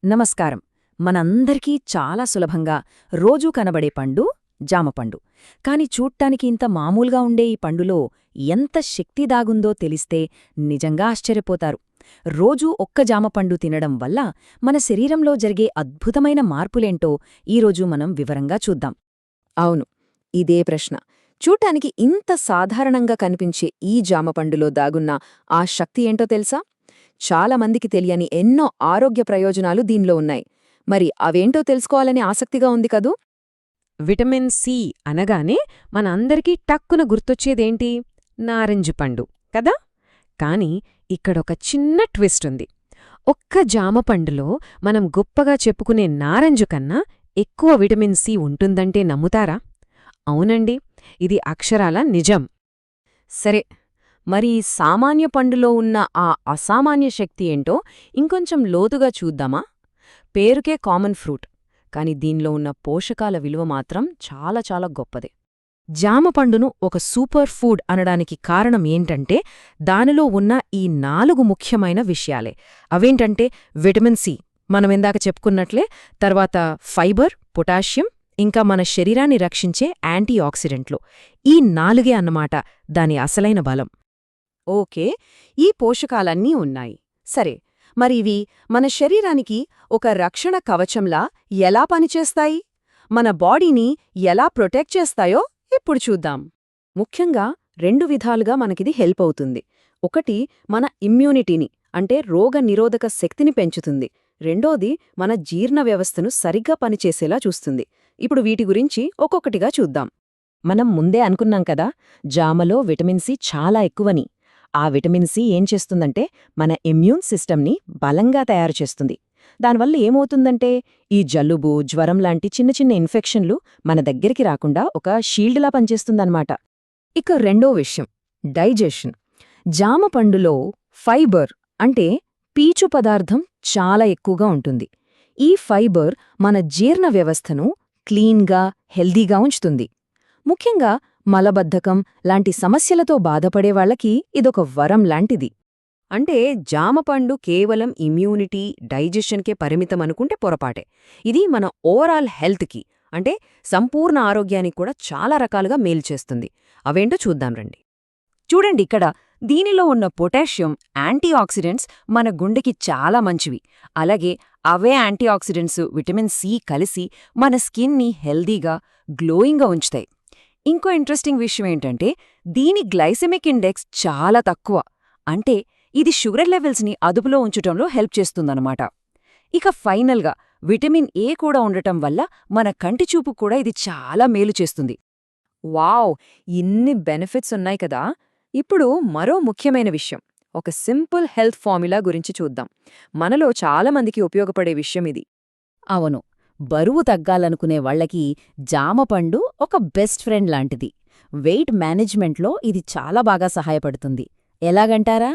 నమస్కారం. మనందరికీ చాలా సులభంగా రోజూ కనబడే పండు జామపండు. కాని చూడ్డానికి ఇంత మామూలుగా ఉండే ఈ పండులో ఎంత శక్తి దాగుందో తెలిస్తే నిజంగా ఆశ్చర్యపోతారు. రోజూ ఒక్క జామపండు తినడం వల్ల మన శరీరంలో జరిగే అద్భుతమైన మార్పులేంటో ఈరోజు మనం వివరంగా చూద్దాం. అవును, ఇదే ప్రశ్న. చూడ్డానికి ఇంత సాధారణంగా కనిపించే ఈ జామపండులో దాగున్న ఆ శక్తి ఏంటో తెలుసా? చాలామందికి తెలియని ఎన్నో ఆరోగ్య ప్రయోజనాలు దీనిలో ఉన్నాయి. మరి అవేంటో తెలుసుకోవాలని ఆసక్తిగా ఉంది కదూ? విటమిన్ సి అనగానే మనందరికీ టక్కున గుర్తొచ్చేదేంటి? నారింజ పండు కదా? కాని ఇక్కడొక చిన్న ట్విస్ట్ ఉంది. ఒక్క జామపండులో మనం గొప్పగా చెప్పుకునే నారింజ కన్నా ఎక్కువ విటమిన్ సి ఉంటుందంటే నమ్ముతారా? అవునండి, ఇది అక్షరాల నిజం. సరే, మరి ఈ సామాన్య పండులో ఉన్న ఆ అసామాన్య శక్తి ఏంటో ఇంకొంచెం లోతుగా చూద్దామా? పేరుకే కామన్ ఫ్రూట్, కాని దీనిలో ఉన్న పోషకాల విలువ మాత్రం చాలా చాలా గొప్పదే. జామపండును ఒక సూపర్ ఫుడ్ అనడానికి కారణం ఏంటంటే దానిలో ఉన్న ఈ 4 ముఖ్యమైన విషయాలే. అవేంటంటే విటమిన్ సి, మనమిందాక చెప్పుకున్నట్లే, తర్వాత ఫైబర్, పొటాషియం, ఇంకా మన శరీరాన్ని రక్షించే యాంటీ ఆక్సిడెంట్లు. ఈ 4 అన్నమాట దాని అసలైన బలం. ఓకే, ఈ పోషకాలన్నీ ఉన్నాయి. సరే, మరి ఇవి మన శరీరానికి ఒక రక్షణ కవచంలా ఎలా పనిచేస్తాయి? మన బాడీని ఎలా ప్రొటెక్ట్ చేస్తాయో ఇప్పుడు చూద్దాం. ముఖ్యంగా 2 విధాలుగా మనకిది హెల్ప్ అవుతుంది. ఒకటి, మన ఇమ్యూనిటీని అంటే రోగ నిరోధక శక్తిని పెంచుతుంది. రెండోది, మన జీర్ణ వ్యవస్థను సరిగ్గా పనిచేసేలా చూస్తుంది. ఇప్పుడు వీటి గురించి ఒక్కొక్కటిగా చూద్దాం. మనం ముందే అనుకున్నాం కదా, జామలో విటమిన్ సి చాలా ఎక్కువని. ఆ విటమిన్ సి ఏం చేస్తుందంటే మన ఇమ్యూన్ సిస్టమ్ని బలంగా తయారు చేస్తుంది. దానివల్ల ఏమవుతుందంటే ఈ జలుబు, జ్వరం లాంటి చిన్న చిన్న ఇన్ఫెక్షన్లు మన దగ్గరికి రాకుండా ఒక షీల్డ్లా పనిచేస్తుందన్నమాట. ఇక రెండో విషయం, డైజెషన్. జామపండులో ఫైబర్ అంటే పీచు పదార్థం చాలా ఎక్కువగా ఉంటుంది. ఈ ఫైబర్ మన జీర్ణ వ్యవస్థను క్లీన్గా, హెల్దీగా ఉంచుతుంది. ముఖ్యంగా మలబద్ధకం లాంటి సమస్యలతో బాధపడేవాళ్లకి ఇదొక వరం లాంటిది. అంటే జామపండు కేవలం ఇమ్యూనిటీ, డైజెషన్కే పరిమితమనుకుంటే పొరపాటే. ఇది మన ఓవరాల్ హెల్త్కి, అంటే సంపూర్ణ ఆరోగ్యానికి కూడా చాలా రకాలుగా మేలు చేస్తుంది. అవేంటో చూద్దాం రండి. చూడండి ఇక్కడ, దీనిలో ఉన్న పొటాషియం యాంటీ ఆక్సిడెంట్స్ మన గుండెకి చాలా మంచివి. అలాగే అవే యాంటీ ఆక్సిడెంట్స్ విటమిన్ సి కలిసి మన స్కిన్ని హెల్దీగా, గ్లోయింగ్గా ఉంచుతాయి. ఇంకో ఇంట్రెస్టింగ్ విషయం ఏంటంటే దీని గ్లైసెమిక్ ఇండెక్స్ చాలా తక్కువ. అంటే ఇది షుగర్ లెవెల్స్ని అదుపులో ఉంచటంలో హెల్ప్ చేస్తుందన్నమాట. ఇక ఫైనల్గా విటమిన్ ఏ కూడా ఉండటం వల్ల మన కంటిచూపు కూడా ఇది చాలా మేలు చేస్తుంది. వావ్, ఇన్ని బెనిఫిట్స్ ఉన్నాయి కదా! ఇప్పుడు మరో ముఖ్యమైన విషయం, ఒక సింపుల్ హెల్త్ ఫార్ములా గురించి చూద్దాం. మనలో చాలామందికి ఉపయోగపడే విషయం ఇది. అవును, బరువు తగ్గాలనుకునే వాళ్లకి జామపండు ఒక బెస్ట్ ఫ్రెండ్ లాంటిది. వెయిట్ మేనేజ్మెంట్లో ఇది చాలా బాగా సహాయపడుతుంది. ఎలాగంటారా?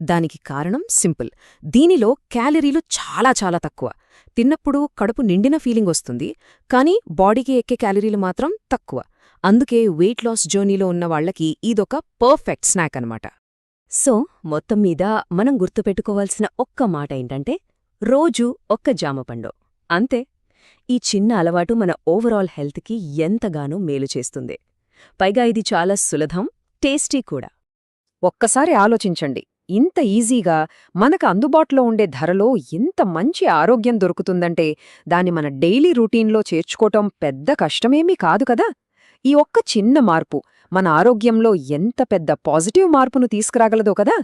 దానికి కారణం సింపుల్. దీనిలో క్యాలరీలు చాలా చాలా తక్కువ. తిన్నప్పుడు కడుపు నిండిన ఫీలింగ్ వస్తుంది, కానీ బాడీకి ఎక్కే క్యాలరీలు మాత్రం తక్కువ. అందుకే వెయిట్ లాస్ జర్నీలో ఉన్న వాళ్లకి ఇదొక పర్ఫెక్ట్ స్నాక్ అనమాట. సో మొత్తం మీద మనం గుర్తుపెట్టుకోవాల్సిన ఒక్క మాట ఏంటంటే రోజూ ఒక్క జామపండు అంతే. ఈ చిన్న అలవాటు మన ఓవరాల్ హెల్త్కి ఎంతగానో మేలు చేస్తుంది. పైగా ఇది చాలా సులభం, టేస్టీ కూడా. ఒక్కసారి ఆలోచించండి, ఇంత ఈజీగా మనకు అందుబాటులో ఉండే ధరలో ఇంత మంచి ఆరోగ్యం దొరుకుతుందంటే దాన్ని మన డైలీ రూటీన్లో చేర్చుకోవటం పెద్ద కష్టమేమీ కాదు కదా! ఈ ఒక్క చిన్న మార్పు మన ఆరోగ్యంలో ఎంత పెద్ద పాజిటివ్ మార్పును తీసుకురాగలదో కదా!